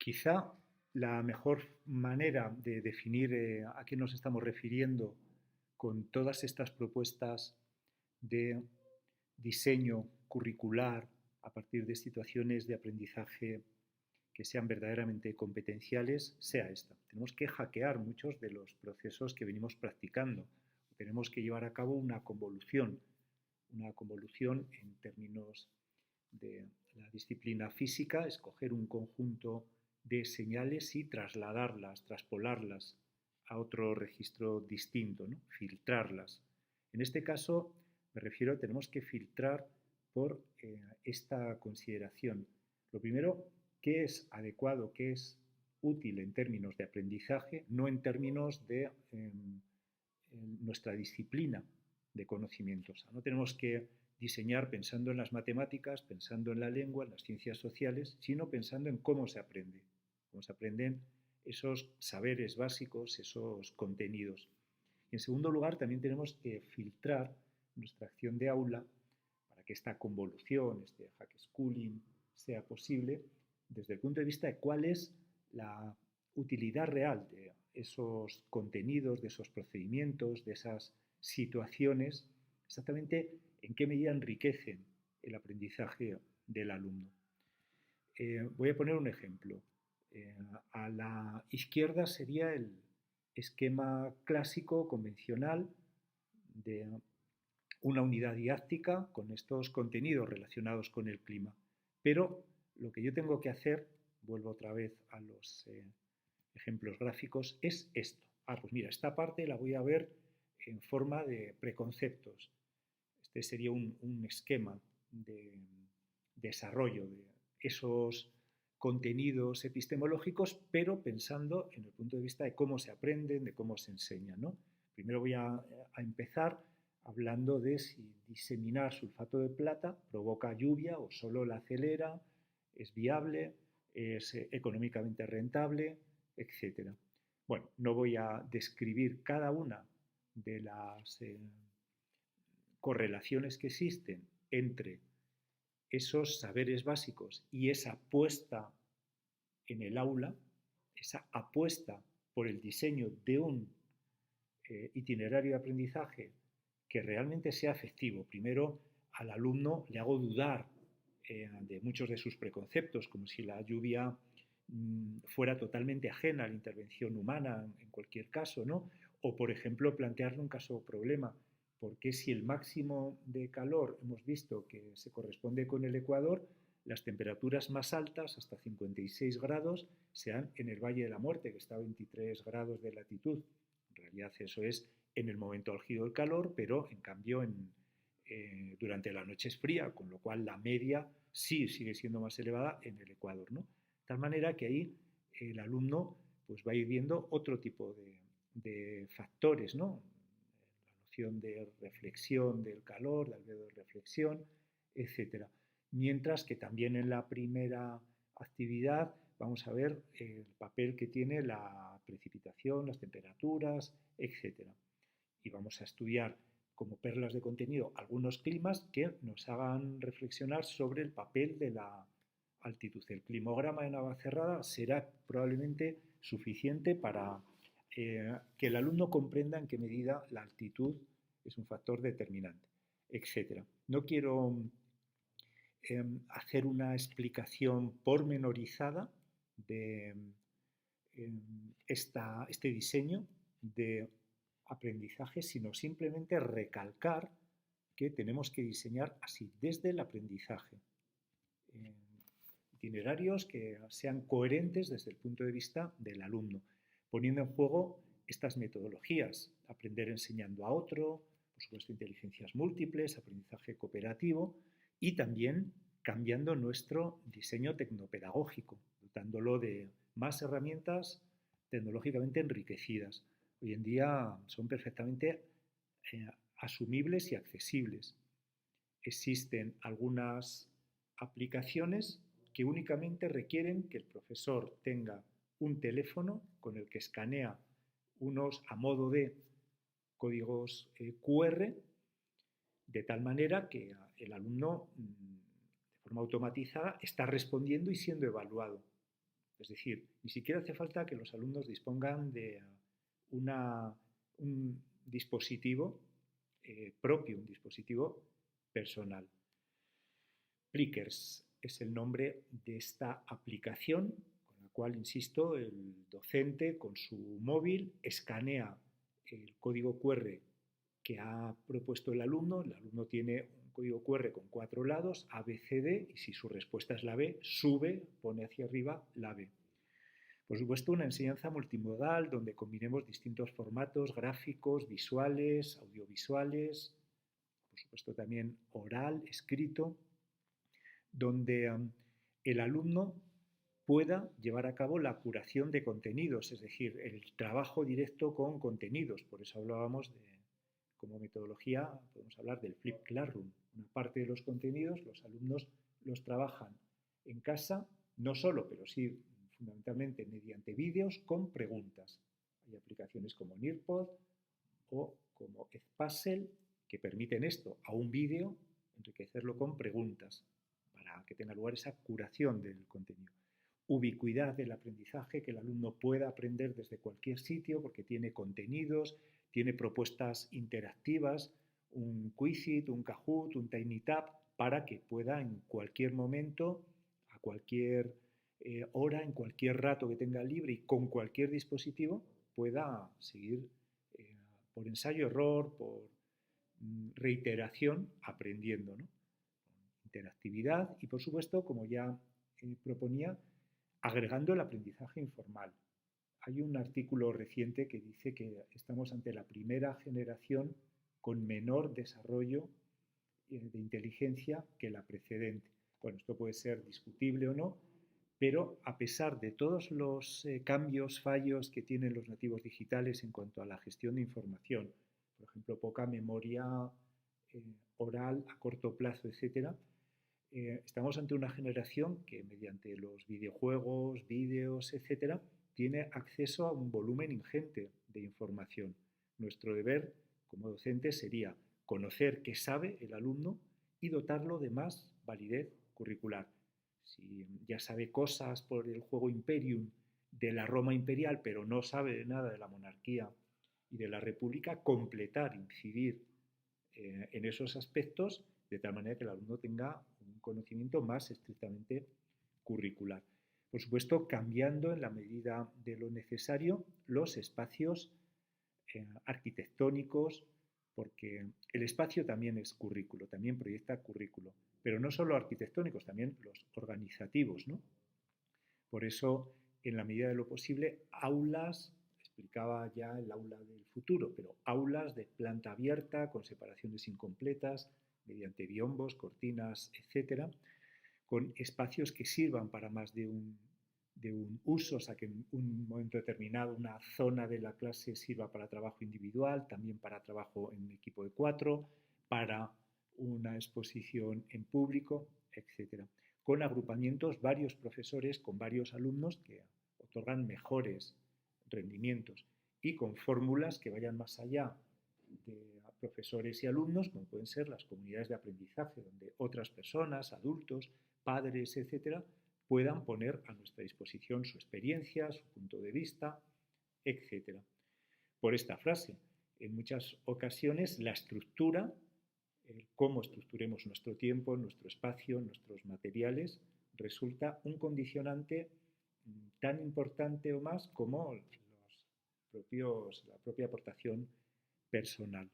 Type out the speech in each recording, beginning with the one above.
Quizá la mejor manera de definir a qué nos estamos refiriendo con todas estas propuestas de diseño curricular a partir de situaciones de aprendizaje que sean verdaderamente competenciales sea esta. Tenemos que hackear muchos de los procesos que venimos practicando. Tenemos que llevar a cabo una convolución en términos de la disciplina física, escoger un conjunto de señales y trasladarlas, traspolarlas a otro registro distinto, ¿no? Filtrarlas. En este caso, me refiero, tenemos que filtrar por esta consideración. Lo primero, ¿qué es adecuado, qué es útil en términos de aprendizaje, no en términos de nuestra disciplina de conocimientos? No tenemos que diseñar pensando en las matemáticas, pensando en la lengua, en las ciencias sociales, sino pensando en cómo se aprenden esos saberes básicos, esos contenidos. Y en segundo lugar, también tenemos que filtrar nuestra acción de aula para que esta convolución, este hack schooling, sea posible desde el punto de vista de cuál es la utilidad real de esos contenidos, de esos procedimientos, de esas situaciones, exactamente en qué medida enriquecen el aprendizaje del alumno. Voy a poner un ejemplo. A la izquierda sería el esquema clásico, convencional, de una unidad didáctica con estos contenidos relacionados con el clima. Pero lo que yo tengo que hacer, vuelvo otra vez a los ejemplos gráficos, es esto. Pues mira, esta parte la voy a ver en forma de preconceptos. Este sería un esquema de desarrollo de esos contenidos epistemológicos, pero pensando en el punto de vista de cómo se aprenden, de cómo se enseñan, ¿no? Primero voy a empezar hablando de si diseminar sulfato de plata provoca lluvia o solo la acelera, es viable, es económicamente rentable, etc. Bueno, no voy a describir cada una de las correlaciones que existen entre esos saberes básicos y esa puesta en el aula, esa apuesta por el diseño de un itinerario de aprendizaje que realmente sea efectivo. Primero, al alumno le hago dudar de muchos de sus preconceptos, como si la lluvia fuera totalmente ajena a la intervención humana en cualquier caso, ¿no? O, por ejemplo, plantearle un caso problema. Porque si el máximo de calor hemos visto que se corresponde con el Ecuador, las temperaturas más altas, hasta 56 grados, se dan en el Valle de la Muerte, que está a 23 grados de latitud. En realidad eso es en el momento álgido del calor, pero en cambio durante la noche es fría, con lo cual la media sí sigue siendo más elevada en el Ecuador, ¿no? De tal manera que ahí el alumno pues, va a ir viendo otro tipo de factores, ¿no? La noción de reflexión del calor, de albedo de reflexión, etcétera. Mientras que también en la primera actividad vamos a ver el papel que tiene la precipitación, las temperaturas, etcétera. Y vamos a estudiar como perlas de contenido algunos climas que nos hagan reflexionar sobre el papel de la altitud. El climograma de Navacerrada será probablemente suficiente para que el alumno comprenda en qué medida la altitud es un factor determinante, etc. No quiero hacer una explicación pormenorizada de este diseño de aprendizaje, sino simplemente recalcar que tenemos que diseñar así, desde el aprendizaje. Itinerarios que sean coherentes desde el punto de vista del alumno, poniendo en juego estas metodologías, aprender enseñando a otro, por supuesto inteligencias múltiples, aprendizaje cooperativo y también cambiando nuestro diseño tecnopedagógico, dotándolo de más herramientas tecnológicamente enriquecidas. Hoy en día son perfectamente asumibles y accesibles. Existen algunas aplicaciones que únicamente requieren que el profesor tenga un teléfono con el que escanea unos a modo de códigos QR, de tal manera que el alumno de forma automatizada está respondiendo y siendo evaluado. Es decir, ni siquiera hace falta que los alumnos dispongan de un dispositivo propio, un dispositivo personal. Plickers es el nombre de esta aplicación con la cual, insisto, el docente con su móvil escanea el código QR que ha propuesto el alumno tiene un código QR con 4 lados, A, B, C, D, y si su respuesta es la B, sube, pone hacia arriba la B. Por supuesto, una enseñanza multimodal donde combinemos distintos formatos gráficos, visuales, audiovisuales, por supuesto también oral, escrito, donde el alumno pueda llevar a cabo la curación de contenidos, es decir, el trabajo directo con contenidos. Por eso hablábamos de, como metodología, podemos hablar del Flip Classroom. Una parte de los contenidos los alumnos los trabajan en casa, no solo, pero sí fundamentalmente mediante vídeos con preguntas. Hay aplicaciones como Nearpod o como Edpuzzle que permiten esto, a un vídeo, enriquecerlo con preguntas para que tenga lugar esa curación del contenido. Ubicuidad del aprendizaje, que el alumno pueda aprender desde cualquier sitio porque tiene contenidos, tiene propuestas interactivas, un Quizlet, un Kahoot, un TinyTab, para que pueda en cualquier momento, a cualquier hora, en cualquier rato que tenga libre y con cualquier dispositivo, pueda seguir por ensayo-error, por reiteración, aprendiendo, ¿no? Interactividad y, por supuesto, como ya proponía, agregando el aprendizaje informal. Hay un artículo reciente que dice que estamos ante la primera generación con menor desarrollo de inteligencia que la precedente. Bueno, esto puede ser discutible o no, pero a pesar de todos los cambios, fallos que tienen los nativos digitales en cuanto a la gestión de información, por ejemplo, poca memoria oral a corto plazo, etcétera, estamos ante una generación que mediante los videojuegos, vídeos, etcétera, tiene acceso a un volumen ingente de información. Nuestro deber como docentes sería conocer qué sabe el alumno y dotarlo de más validez curricular. Si ya sabe cosas por el juego Imperium de la Roma imperial, pero no sabe nada de la monarquía y de la república, completar, incidir en esos aspectos de tal manera que el alumno tenga un conocimiento más estrictamente curricular. Por supuesto, cambiando en la medida de lo necesario los espacios arquitectónicos, porque el espacio también es currículo, también proyecta currículo, pero no solo arquitectónicos, también los organizativos, ¿no? Por eso, en la medida de lo posible, aulas, explicaba ya el aula del futuro, pero aulas de planta abierta, con separaciones incompletas, mediante biombos, cortinas, etcétera, con espacios que sirvan para más de un uso, o sea, que en un momento determinado una zona de la clase sirva para trabajo individual, también para trabajo en equipo de 4, para una exposición en público, etcétera. Con agrupamientos, varios profesores con varios alumnos que otorgan mejores rendimientos y con fórmulas que vayan más allá de profesores y alumnos, como pueden ser las comunidades de aprendizaje, donde otras personas, adultos, padres, etcétera, puedan poner a nuestra disposición su experiencia, su punto de vista, etcétera. Por esta frase, en muchas ocasiones la estructura, cómo estructuremos nuestro tiempo, nuestro espacio, nuestros materiales, resulta un condicionante tan importante o más como la propia aportación personal.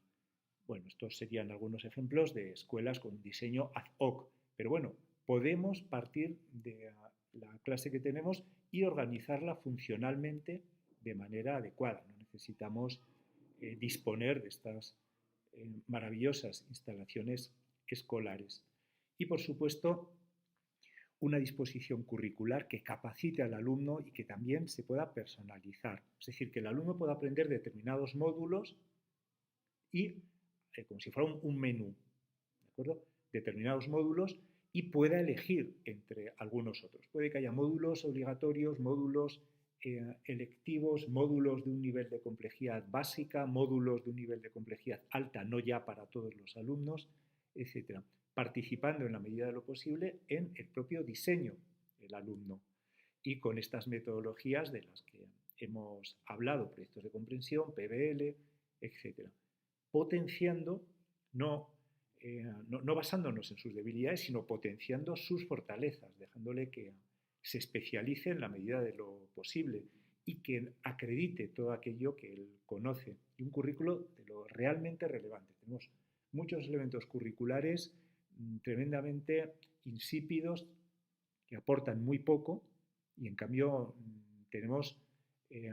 Bueno, estos serían algunos ejemplos de escuelas con diseño ad hoc, pero bueno, podemos partir de la clase que tenemos y organizarla funcionalmente de manera adecuada. No necesitamos disponer de estas maravillosas instalaciones escolares. Y por supuesto, una disposición curricular que capacite al alumno y que también se pueda personalizar. Es decir, que el alumno pueda aprender determinados módulos y, como si fuera un menú, ¿de acuerdo? Determinados módulos y pueda elegir entre algunos otros. Puede que haya módulos obligatorios, módulos electivos, módulos de un nivel de complejidad básica, módulos de un nivel de complejidad alta, no ya para todos los alumnos, etcétera. Participando en la medida de lo posible en el propio diseño del alumno. y con estas metodologías de las que hemos hablado, proyectos de comprensión, PBL, etcétera, potenciando, no basándonos en sus debilidades, sino potenciando sus fortalezas, dejándole que se especialice en la medida de lo posible y que acredite todo aquello que él conoce. Y un currículo de lo realmente relevante. Tenemos muchos elementos curriculares tremendamente insípidos que aportan muy poco y en cambio tenemos eh,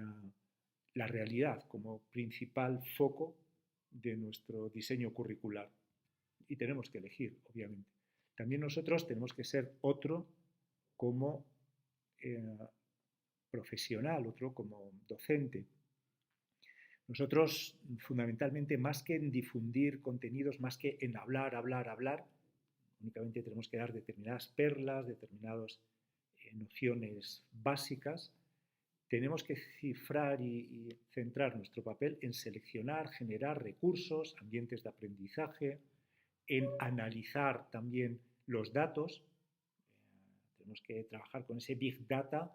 la realidad como principal foco de nuestro diseño curricular y tenemos que elegir, obviamente. También nosotros tenemos que ser otro como profesional, otro como docente. Nosotros, fundamentalmente, más que en difundir contenidos, más que en hablar, únicamente tenemos que dar determinadas perlas, determinadas nociones básicas. Tenemos que cifrar y centrar nuestro papel en seleccionar, generar recursos, ambientes de aprendizaje, en analizar también los datos. Tenemos que trabajar con ese Big Data.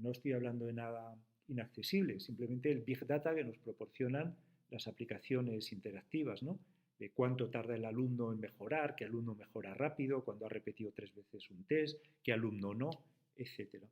No estoy hablando de nada inaccesible, simplemente el Big Data que nos proporcionan las aplicaciones interactivas, ¿no? De cuánto tarda el alumno en mejorar, qué alumno mejora rápido, cuando ha repetido 3 veces un test, qué alumno no, etc.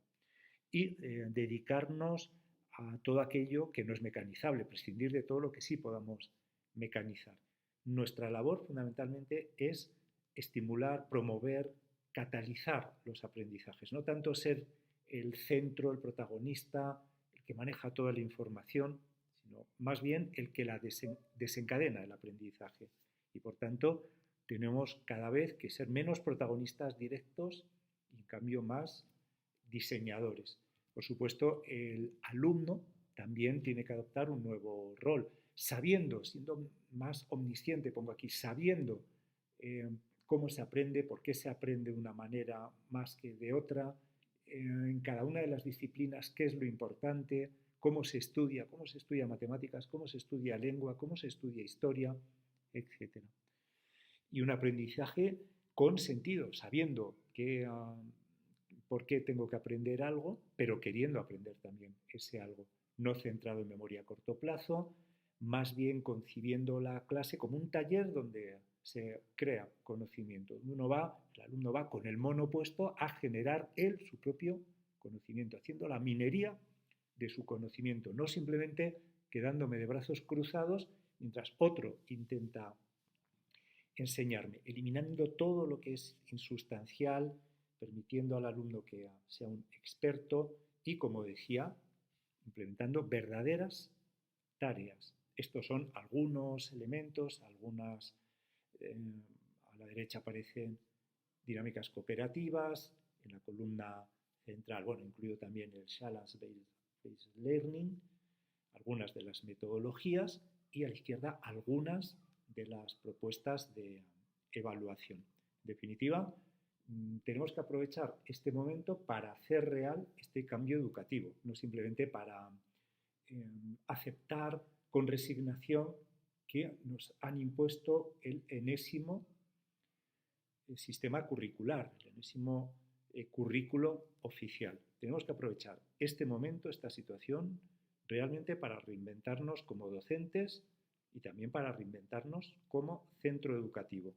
Y dedicarnos a todo aquello que no es mecanizable, prescindir de todo lo que sí podamos mecanizar. Nuestra labor fundamentalmente es estimular, promover, catalizar los aprendizajes, no tanto ser el centro, el protagonista, el que maneja toda la información, sino más bien el que la desencadena el aprendizaje. Y por tanto, tenemos cada vez que ser menos protagonistas directos y en cambio más diseñadores. Por supuesto, el alumno también tiene que adoptar un nuevo rol, sabiendo, siendo más omnisciente, pongo aquí, sabiendo cómo se aprende, por qué se aprende de una manera más que de otra, en cada una de las disciplinas qué es lo importante, cómo se estudia matemáticas, cómo se estudia lengua, cómo se estudia historia, etc. Y un aprendizaje con sentido, sabiendo que, por qué tengo que aprender algo, pero queriendo aprender también ese algo, no centrado en memoria a corto plazo, más bien concibiendo la clase como un taller donde se crea conocimiento. El alumno va con el mono puesto a generar él su propio conocimiento, haciendo la minería de su conocimiento, no simplemente quedándome de brazos cruzados mientras otro intenta enseñarme, eliminando todo lo que es insustancial, permitiendo al alumno que sea un experto y, como decía, implementando verdaderas tareas. Estos son algunos elementos, a la derecha aparecen dinámicas cooperativas, en la columna central, bueno, incluido también el Challenge-Based Learning, algunas de las metodologías y a la izquierda algunas de las propuestas de evaluación. En definitiva, tenemos que aprovechar este momento para hacer real este cambio educativo, no simplemente para aceptar con resignación que nos han impuesto el enésimo sistema curricular, el enésimo currículo oficial. Tenemos que aprovechar este momento, esta situación, realmente para reinventarnos como docentes y también para reinventarnos como centro educativo.